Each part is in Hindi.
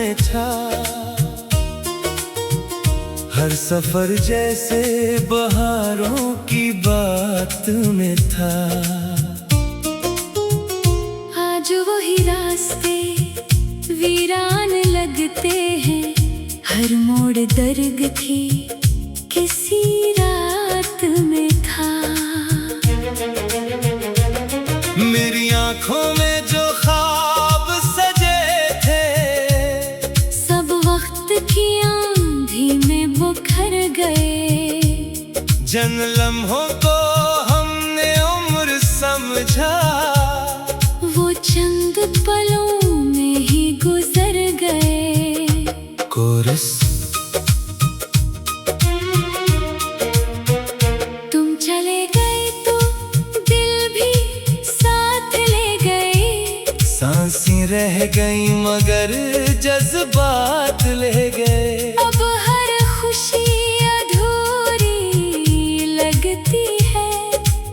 में था। हर सफर जैसे बहारों की बात में था। आज वही रास्ते वीरान लगते हैं, हर मोड़ दर्द की किसी रात में था। मेरी आंखों में जो ख्वाब सजे थे, सब वक्त की आंधी में बिखर गए। जिन लम्हों को हमने उम्र समझा, वो चंद पलों में ही गुजर गए। कोरस तुम चले गए तो दिल भी साथ ले गए। सांसें रह गई मगर जज्बात ले गए। अब हर खुशी अधूरी लगती है।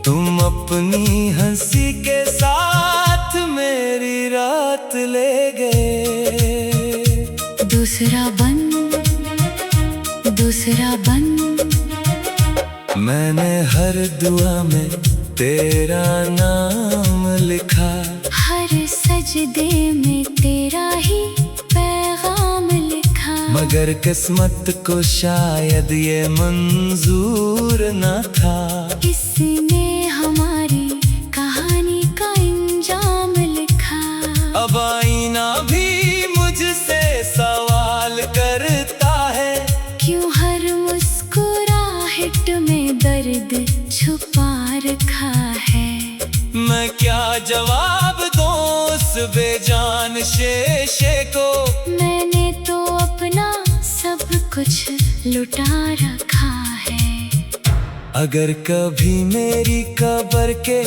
तुम अपनी हंसी के साथ मेरी रात ले गए। दूसरा बन मैंने हर दुआ में तेरा नाम लिखा। हर सजदे में तेरा ही पैगाम लिखा। मगर किस्मत को शायद ये मंजूर न था। इसने हमारी कहानी का इंजाम लिखा। अब आईना भी मुझसे सवाल करता है, क्यों हर मुस्कुराहट में दर्द छुपा रखा है। मैं क्या जवाब दूं उस बेजान शेषे को। मैंने तो अपना सब कुछ लुटा रखा है। अगर कभी मेरी कब्र के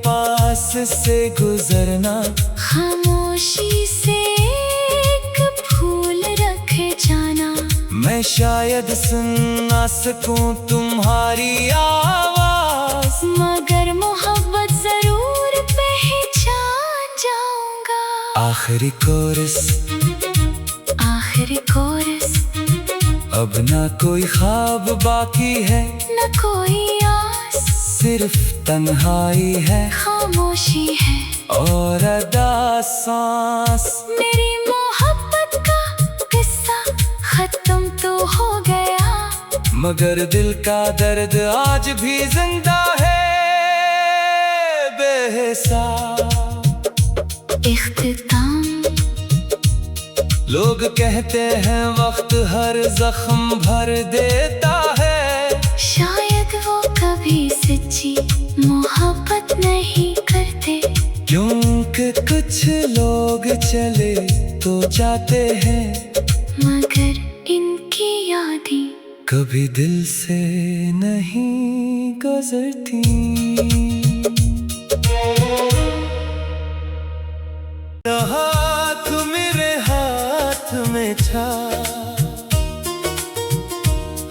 पास से गुजरना, खामोशी से एक फूल रखे जाना। मैं शायद सुन ना सकूं तुम्हारी आवाज, मगर मोहब्बत जरूर पहचान जाऊंगा। आखिरी कोरस अब ना कोई ख्वाब बाकी है, न कोई आस, सिर्फ तन्हाई है, खामोशी है और अदा सांस। मेरी मोहब्बत का किस्सा खत्म तो हो गया, मगर दिल का दर्द आज भी जिंदा है बेहिसाब। इख्तिताम लोग कहते हैं वक्त हर जख्म भर देता है। शायद वो कभी सच्ची मोहब्बत नहीं करते, क्योंकि कुछ लोग चले तो जाते हैं, मगर इनकी यादें कभी दिल से नहीं गुजरती। हाथ मेरे हाथ में था,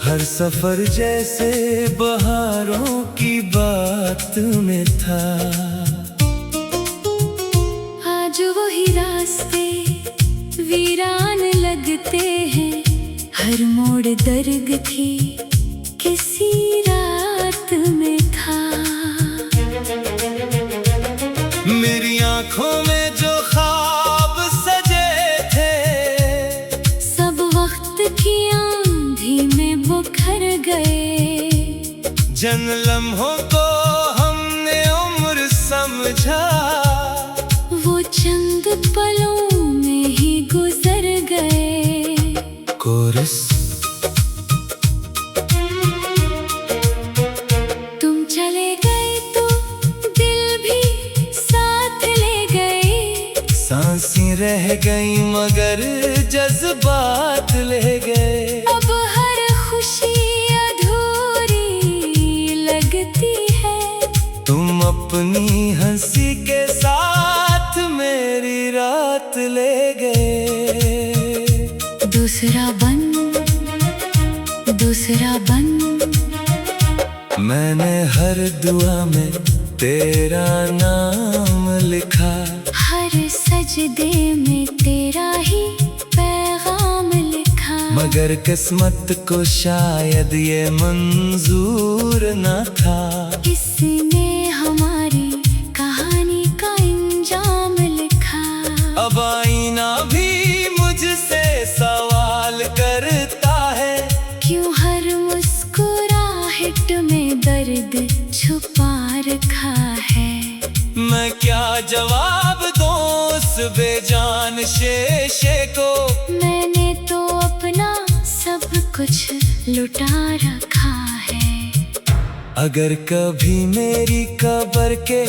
हर सफर जैसे बहारों की बात में था। आज वही रास्ते वीरान लगते हैं, हर मोड़ दर्द की किसी रात में था। मेरी आंखों में जो ख्वाब सजे थे, सब वक्त की आंधी में बिखर गए। जिन लम्हों को हमने उम्र समझा, वो चंद पलों में ही गुजर गए। कोरस तुम चले गए तो दिल भी साथ ले गए। सांसें रह गई मगर जज्बात ले गए। अब हर खुशी अधूरी लगती है। तुम अपनी हंसी के साथ मेरी रात ले गए। दूसरा बन मैंने हर दुआ में तेरा नाम लिखा। हर सजदे में तेरा ही पैगाम मगर किस्मत को शायद ये मंजूर न था। इसने हमारी कहानी का इंजाम लिखा। अब आईना भी मुझसे सवाल करता है, क्यों हर मुस्कुराहट में दर्द छुपा रखा है। मैं क्या जवाब दूं उस बेजान शेषे को। मैंने तो अपना सब कुछ लुटा रखा है। अगर कभी मेरी कब्र के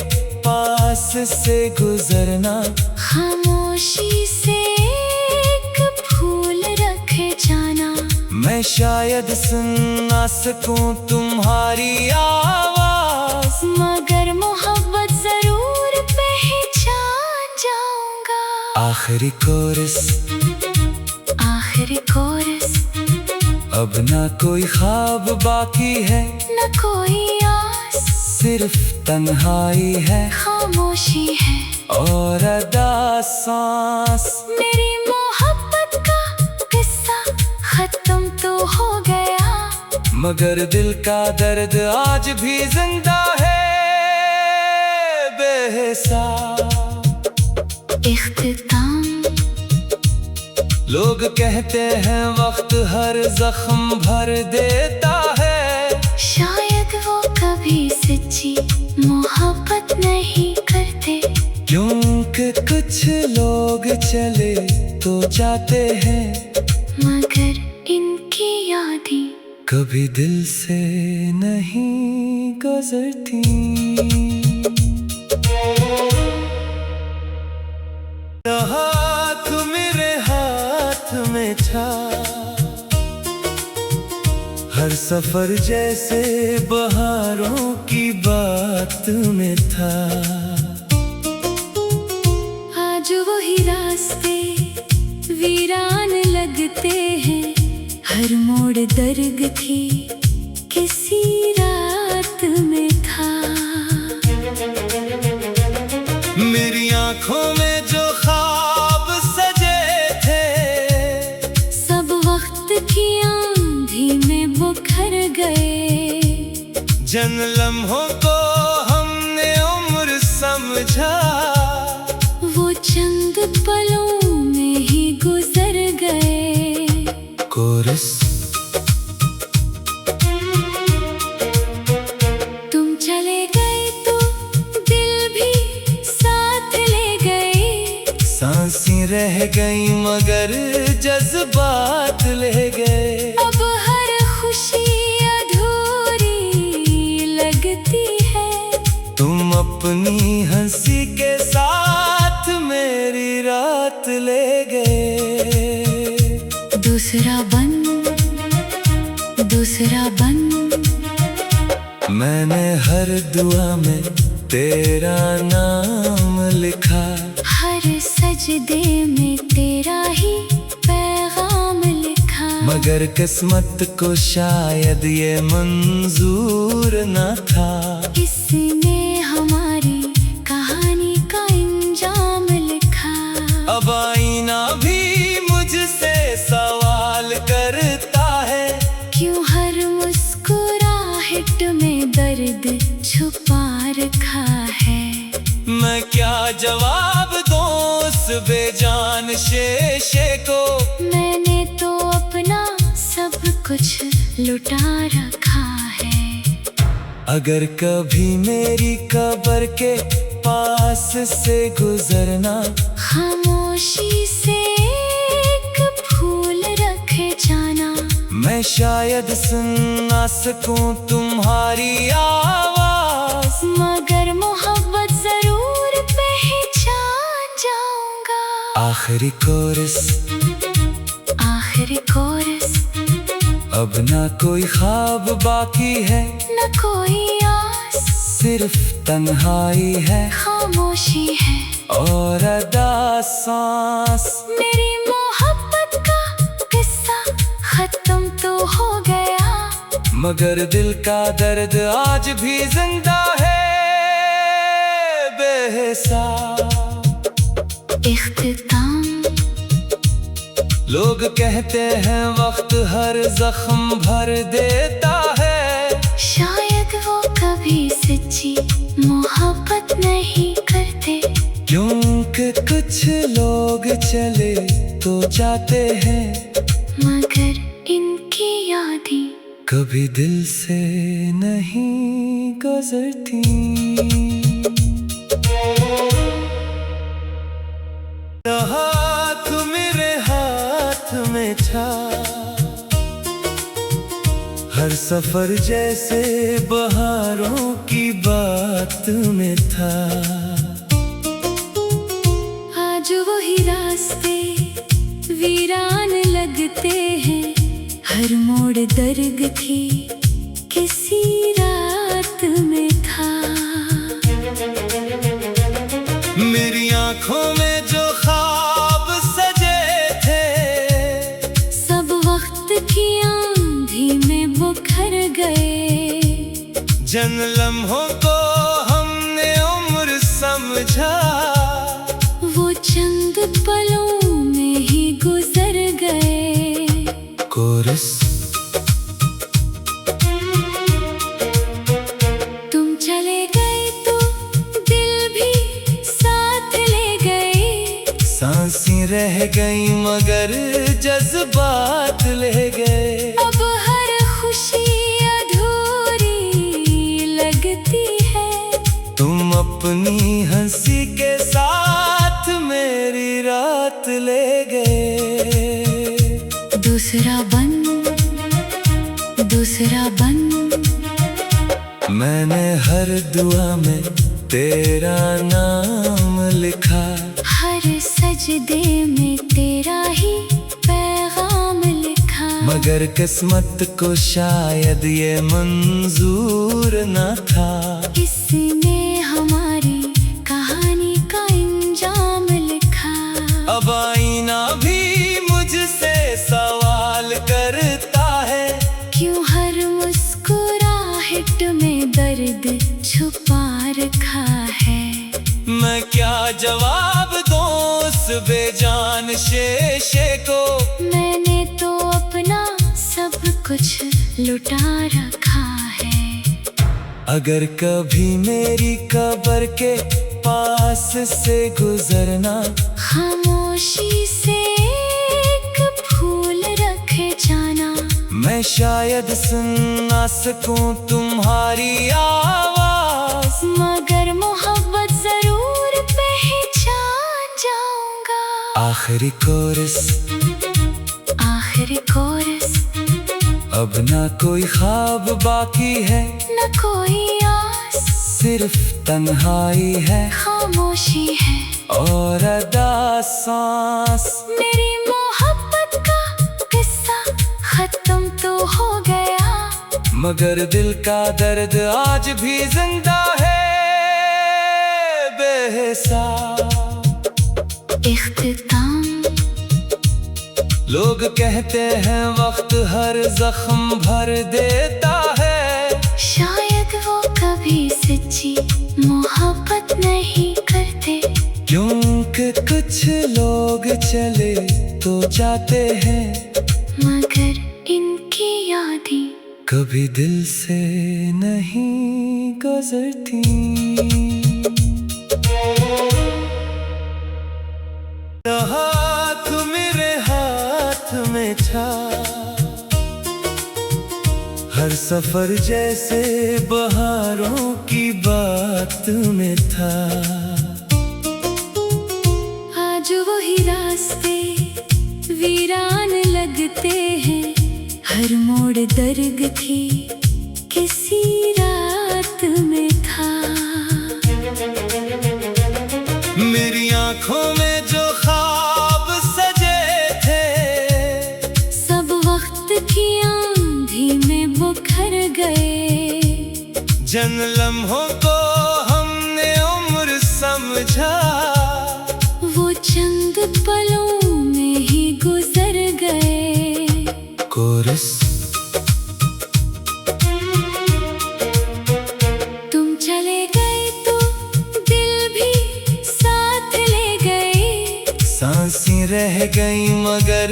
पास से गुजरना, खामोशी से एक फूल रखे जाना। मैं शायद सुन ना सकूं तुम्हारी आवाज, मगर मोहब्बत जरूर पहचान जाऊंगा। आखिरी कोरस, आखिरी कोरस, अब ना कोई ख्वाब बाकी है, न कोई आस, सिर्फ तन्हाई है, खामोशी है और अदा सांस। मेरी मोहब्बत का किस्सा खत्म तो हो गया, मगर दिल का दर्द आज भी जिंदा है बेहिसाब। इख्तिताम। लोग कहते हैं वक्त हर जख्म भर देता है, शायद वो कभी सच्ची मोहब्बत नहीं करते। क्योंकि कुछ लोग चले तो जाते हैं, मगर इनकी यादें कभी दिल से नहीं गुजरती। हाथ मेरे हाथ में था, हर सफर जैसे बहारों की बात में था। आज वही रास्ते वीरान लगते हैं, हर मोड़ दर्द की किसी रात में था। मेरी आंखों में जो ख्वाब सजे थे, सब वक्त की आंधी में बिखर गए। जिन लम्हों को हमने उम्र समझा, वो चंद पलों में ही गुजर गए। कोरस। तुम चले गए तो दिल भी साथ ले गए। सांसें रह गई मगर जज्बात ले गए। अब हर खुशी अधूरी लगती है, तुम अपनी हंसी के साथ मेरी रात ले गए। दूसरा बन, दूसरा बन। मैंने हर दुआ में तेरा नाम लिखा, हर सजदे में तेरा ही पैगाम लिखा। मगर किस्मत को शायद ये मंजूर न था। इसने हमारी कहानी का इंजाम लिखा। अब आईना भी मुझसे सवाल करता है, क्यों हर मुस्कुराहट में दर्द छुपा रखा है। मैं क्या जवाब दूं उस बेजान शेषे को। मैंने तो अपना सब कुछ लुटा रखा है। अगर कभी मेरी कब्र के पास से गुजरना, खामोशी से एक फूल रखे जाना। मैं शायद सुन ना सकूं तुम्हारी आवाज, मगर मोहब्बत जरूर पहचान जाऊंगा। आखिरी कोरस, आखिरी कोरस, अब ना कोई ख्वाब बाकी है, न कोई आस, सिर्फ तन्हाई है, खामोशी है और अदा सांस। मेरी मोहब्बत का किस्सा खत्म तो हो गया, मगर दिल का दर्द आज भी जिंदा है बेहिसाब। इख्तिताम। लोग कहते हैं वक्त हर जख्म भर देता है, शायद वो कभी सच्ची मोहब्बत नहीं करते, क्योंकि कुछ लोग चले तो जाते हैं, मगर इनकी यादें कभी दिल से नहीं गुजरती। हाथ मेरे हाथ में था, हर सफर जैसे बहारों की बात में था। आज वही रास्ते वीरान लगते हैं, हर मोड़ दर्द की किसी रात में था। मेरी आंखों में जो ख्वाब सजे थे, सब वक्त की आंधी में बिखर गए, जिन लम्हों को हमने उम्र समझा, वो चंद पलों में ही गुजर गए। कोरस तुम चले गए तो दिल भी साथ ले गए, सांसें रह गई मगर जज्बात ले गए। अब हर खुशी अधूरी लगती है, तुम अपनी हंसी के साथ मेरी रात ले गए। दूसरा बन मैंने हर दुआ में तेरा नाम लिखा, हर सजदे में तेरा ही पैगाम लिखा, मगर किस्मत को शायद ये मंजूर न था, इसने हमारी कहानी का इंजाम लिखा। अब आईना भी मुझसे सवाल करता है, क्यों हर मुस्कुराहट में दर्द छुपा रखा है। मैं क्या जवाब दूं उस बेजान शेषे को, मैंने तो अपना सब कुछ लुटा रखा है। अगर कभी मेरी कब्र के पास से गुजरना, खामोशी से एक फूल रखे जाना, मैं शायद सुन ना सकूं तुम्हारी आवाज, मगर मोहब्बत जरूर पहचान जाऊंगा। आखिरी कोरस अब ना कोई ख्वाब बाकी है, न कोई आस, सिर्फ तन्हाई है, खामोशी है और अदा सांस। मेरी मोहब्बत का किस्सा खत्म तो हो गया, मगर दिल का दर्द आज भी जिंदा है बेहिसाब। इख्तिताम लोग कहते हैं वक्त हर जख्म भर देता है, शायद वो कभी सच्ची मोहब्बत नहीं करते, क्योंकि कुछ लोग चले तो जाते हैं, मगर इनकी यादें कभी दिल से नहीं गुजरती। हाथ मेरे हाथ में था, हर सफर जैसे बहारों की बात में था। आज वही रास्ते वीरान लगते हैं, हर मोड़ दर्द की किसी रात में था। मेरी आंखों में जो ख्वाब सजे थे, सब वक्त की आंधी में बिखर गए, जिन लम्हों को हमने उम्र समझा, वो चंद पलों में ही गुजर गए। कोरस तुम चले गए तो दिल भी साथ ले गए, सांसें रह गई मगर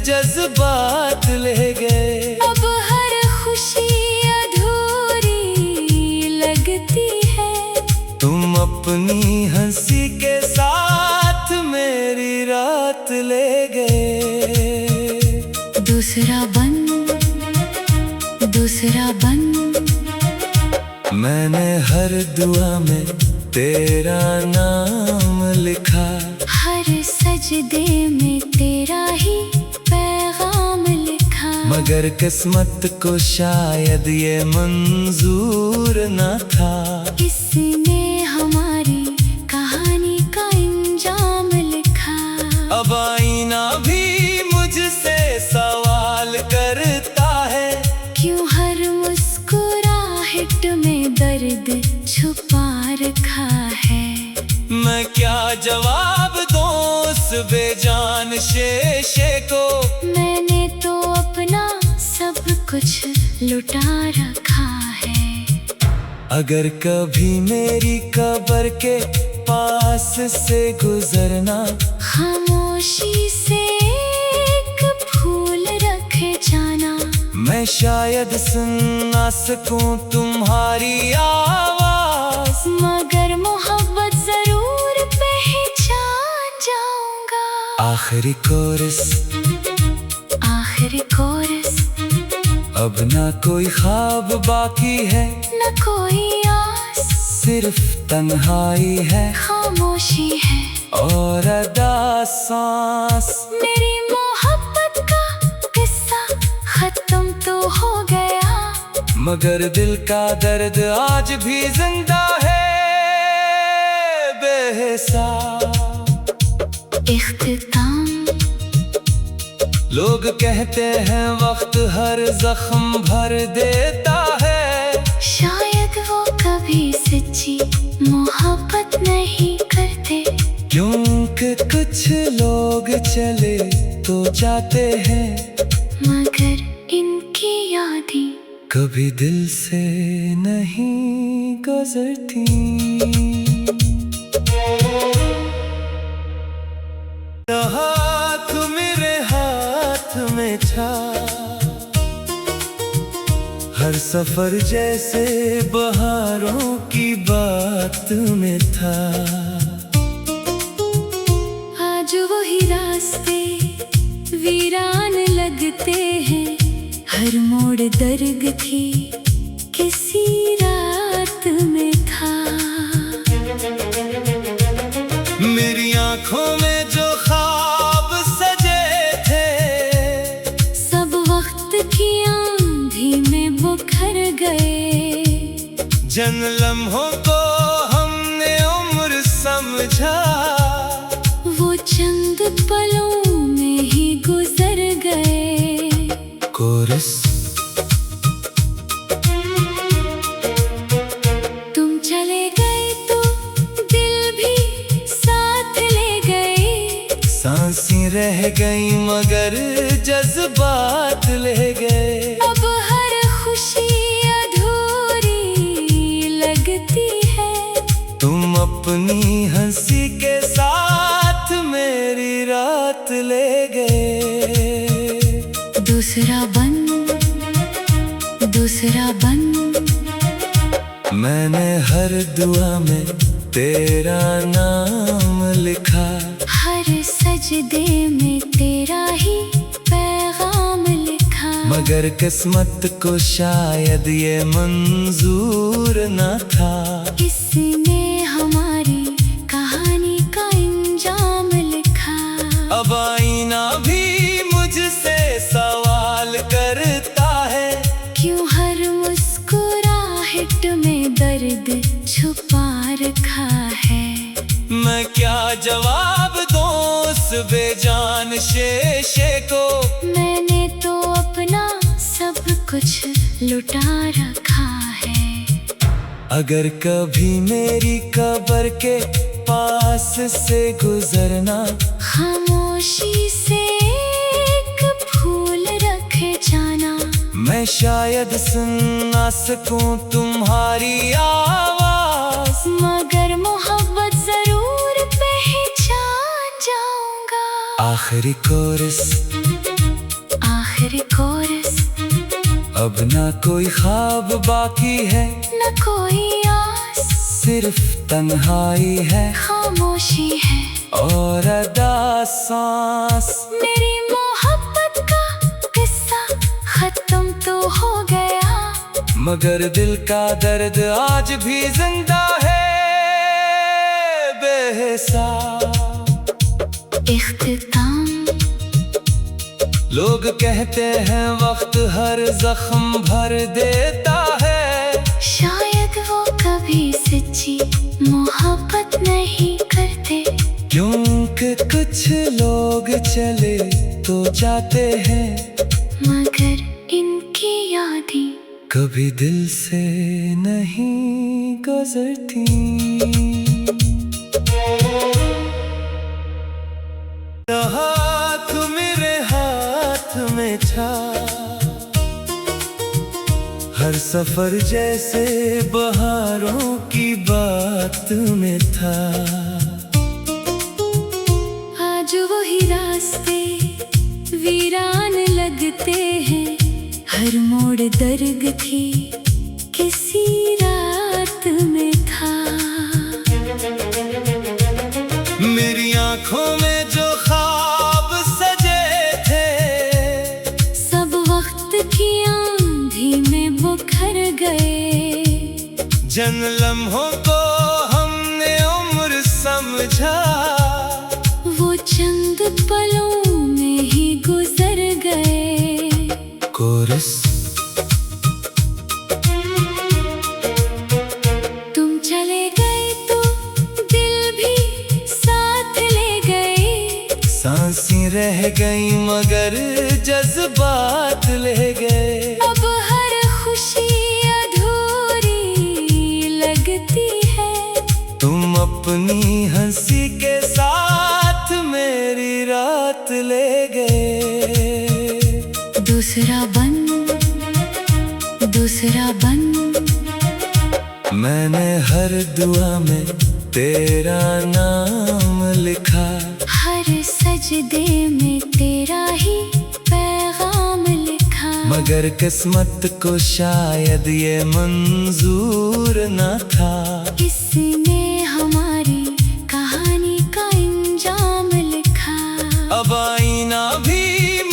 जज्बात ले गए। अब हर खुशी अधूरी लगती है। तुम अपनी हंसी के साथ मेरी रात ले गए। दूसरा बन मैंने हर दुआ में तेरा नाम लिखा। हर सजदे में तेरा ही पैगाम लिखा। मगर किस्मत को शायद ये मंजूर न था। इसने हमारी कहानी का इंजाम लिखा। अब आईना भी मुझसे सवाल करता है, क्यों हर मुस्कुराहट में दर्द छुपा रखा है। मैं क्या जवाब दूं उस बेजान शेषे को। मैंने तो अपना सब कुछ लुटा रखा है। अगर कभी मेरी कब्र के पास से गुजरना, खामोशी से एक फूल रखे जाना। मैं शायद सुन ना सकूं तुम्हारी आवाज, मगर मोहब्बत जरूर पहचान जाऊंगा। आखिरी कोरस अब ना कोई ख्वाब बाकी है, न कोई आस, सिर्फ तन्हाई है, खामोशी है और अदा सांस। मेरी मोहब्बत का किस्सा खत्म तो हो गया, मगर दिल का दर्द आज भी जिंदा है बेहिसाब। इख्तिताम लोग कहते हैं वक्त हर जख्म भर देता है, शायद वो कभी सच्ची मोहब्बत नहीं करते। क्योंकि कुछ लोग चले तो जाते हैं, मगर इनकी यादें कभी दिल से नहीं गुजरती। हाथ मेरे हाथ में था, हर सफर जैसे बहारों की बात में था। आज वही रास्ते वीरान लगते हैं, हर मोड़ दर्द की किसी रात में था। मेरी आंखों में जो ख्वाब सजे थे, सब वक्त की आंधी में बुखर गए। जिन लम्हों को हमने उम्र समझा, वो चंद पलों में ही गुजर गए। कोरस तुम चले गए तो दिल भी साथ ले गए। सांसें रह गई मगर जज्बात ले गए। अब हर खुशी अधूरी लगती है। तुम अपनी हंसी के साथ मेरी रात ले गए। दूसरा बन मैंने हर दुआ में तेरा नाम लिखा। हर सजदे में तेरा ही पैगाम लिखा। मगर किस्मत को शायद ये मंजूर न था। इसने हमारी कहानी का इंजाम लिखा। अब आईना भी मुझसे सवाल करता है, क्यों हर मुस्कुराहट में दर्द छुपा रखा है। मैं क्या जवाब दूं उस बेजान शेषे को। मैंने तो अपना सब कुछ लुटा रखा है। अगर कभी मेरी कब्र के पास से गुजरना, खामोशी से एक फूल रखे जाना। मैं शायद सुन ना सकूं तुम्हारी आवाज, मगर मोहब्बत जरूर पहचान जाऊंगा। आखिरी कोरस, आखिरी कोरस, अब ना कोई ख्वाब बाकी है, न कोई आस, सिर्फ तन्हाई है, खामोशी है और अदा सांस। मेरी मोहब्बत का किस्सा खत्म तो हो गया, मगर दिल का दर्द आज भी जिंदा है बेहिसाब। इख्तिताम, लोग कहते हैं वक्त हर जख्म भर देता है, शायद वो कभी सच्ची मोहब्बत नहीं करते, क्योंकि कुछ लोग चले तो जाते हैं, मगर इनकी यादें कभी दिल से नहीं गुजरती। हाथ मेरे हाथ में था, हर सफर जैसे बहारों की बात में था। आज वही रास्ते वीरान लगते हैं, हर मोड़ दर्द थी किसी रात में था। मेरी आंखों में जो ख्वाब सजे थे, सब वक्त की आंधी में बुखर गए, जिन लम्हों को हमने उम्र समझा, वो चंद पलों में ही गुजर गए। कोरस, तुम चले गए तो दिल भी साथ ले गए, सांसें रह गई मगर जज्बात ले गए। अब हर खुशी अधूरी लगती है, तुम अपनी हंसी के साथ मेरी रात ले गए। दूसरा बंद, दूसरा बंद, मैंने हर दुआ में तेरा नाम लिखा, हर सजदे में तेरा ही पैगाम लिखा, मगर किस्मत को शायद ये मंजूर न था, इसने हमारी कहानी का इंजाम लिखा। अब आईना भी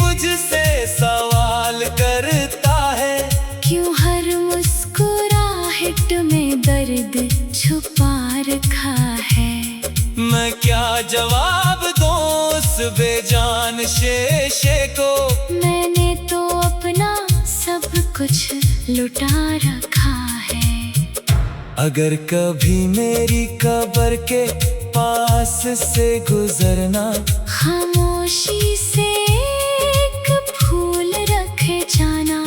मुझसे सवाल करता है, क्यों हर मुस्कुराहट में दर्द छुपा रखा है। मैं क्या जवाब दूं उस बेजान शेषे को, मैंने तो अपना सब कुछ लुटा रखा है। अगर कभी मेरी कब्र के पास से गुजरना, खामोशी से एक फूल रखे जाना,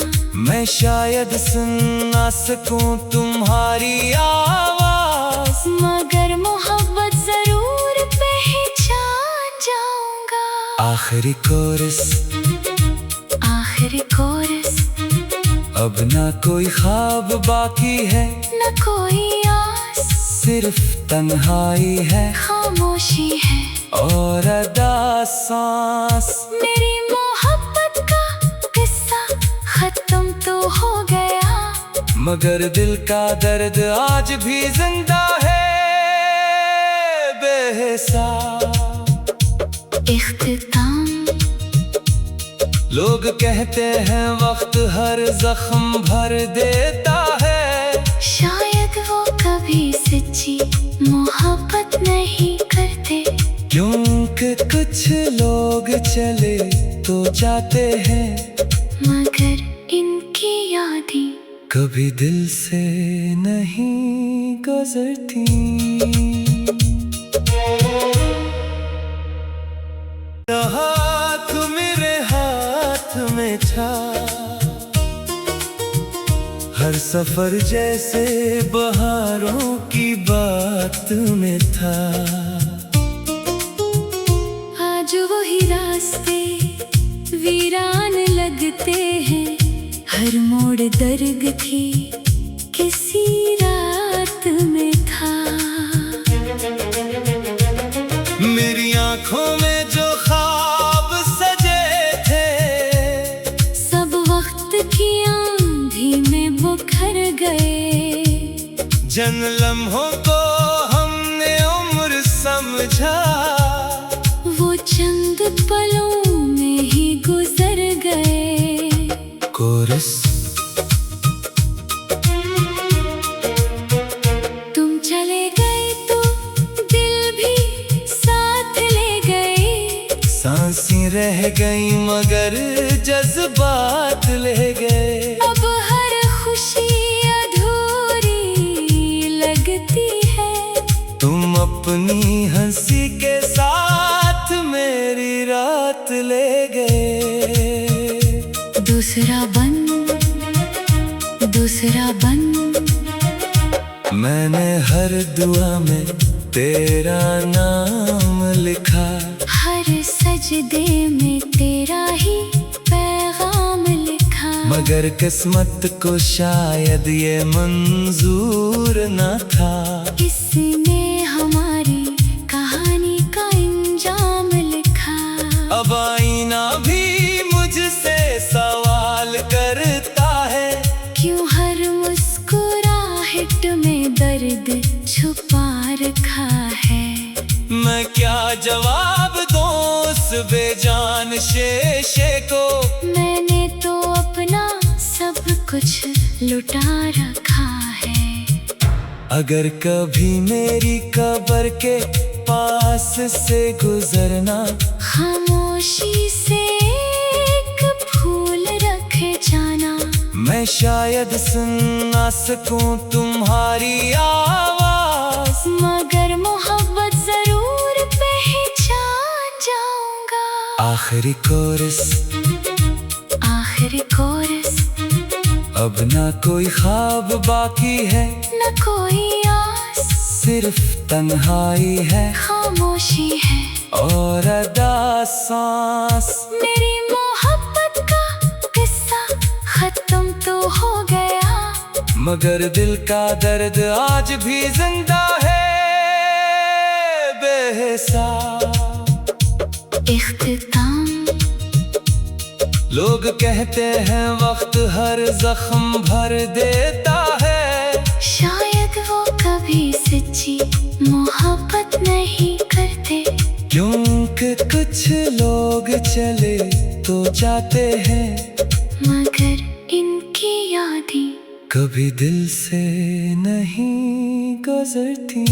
मैं शायद सुन ना सकूं तुम्हारी आवाज, मगर मोहब्बत जरूर पहचान जाऊंगा। आखिरी कोरस, आखिरी कोरस, अब ना कोई ख्वाब बाकी है, न कोई आस, सिर्फ तन्हाई है, खामोशी है और अदा सांस। मेरी मोहब्बत का किस्सा खत्म तो हो गया, मगर दिल का दर्द आज भी जिंदा है बेहिसाब। इख्तिताम, लोग कहते हैं वक्त हर जख्म भर देता है, शायद वो कभी सच्ची मोहब्बत नहीं करते, क्योंकि कुछ लोग चले तो जाते हैं, मगर इनकी यादें कभी दिल से नहीं गुजरती। हाथ मेरे हाथ में था, हर सफर जैसे बहारों की बात में था। आज वही रास्ते वीरान लगते हैं, हर मोड़ दर्द थी किसी रात में था। मेरी आंखों में जो ख्वाब सांसें रह गई मगर जज्बात ले गए। अब हर खुशी अधूरी लगती है। तुम अपनी हंसी के साथ मेरी रात ले गए। दूसरा बन मैंने हर दुआ में तेरा नाम लिखा। हर सजदे में तेरा ही पैगाम लिखा। मगर किस्मत को शायद ये मंजूर न था। इसने हमारी कहानी का इंजाम लिखा। अब आईना भी मुझसे सवाल करता है, क्यों हर मुस्कुराहट में दर्द छुपा रखा है। मैं क्या जवाब दूं उस बेजान शेषे को। मैंने तो अपना सब कुछ लुटा रखा है। अगर कभी मेरी कब्र के पास से गुजरना, खामोशी से एक फूल रखे जाना। मैं शायद सुन ना सकूं तुम्हारी आवाज, मगर मोहब्बत जरूर पहचान जाऊंगा। आखिरी कोरस अब ना कोई ख्वाब बाकी है, न कोई आस, सिर्फ तन्हाई है, खामोशी है और अदा सांस। मेरी मोहब्बत का किस्सा खत्म तो हो गया, मगर दिल का दर्द आज भी जिंदा है बेहिसाब। इख्तिताम। लोग कहते हैं वक्त हर जख्म भर देता है, शायद वो कभी सच्ची मोहब्बत नहीं करते। क्योंकि कुछ लोग चले तो जाते हैं, मगर इनकी यादें कभी दिल से नहीं गुजरती।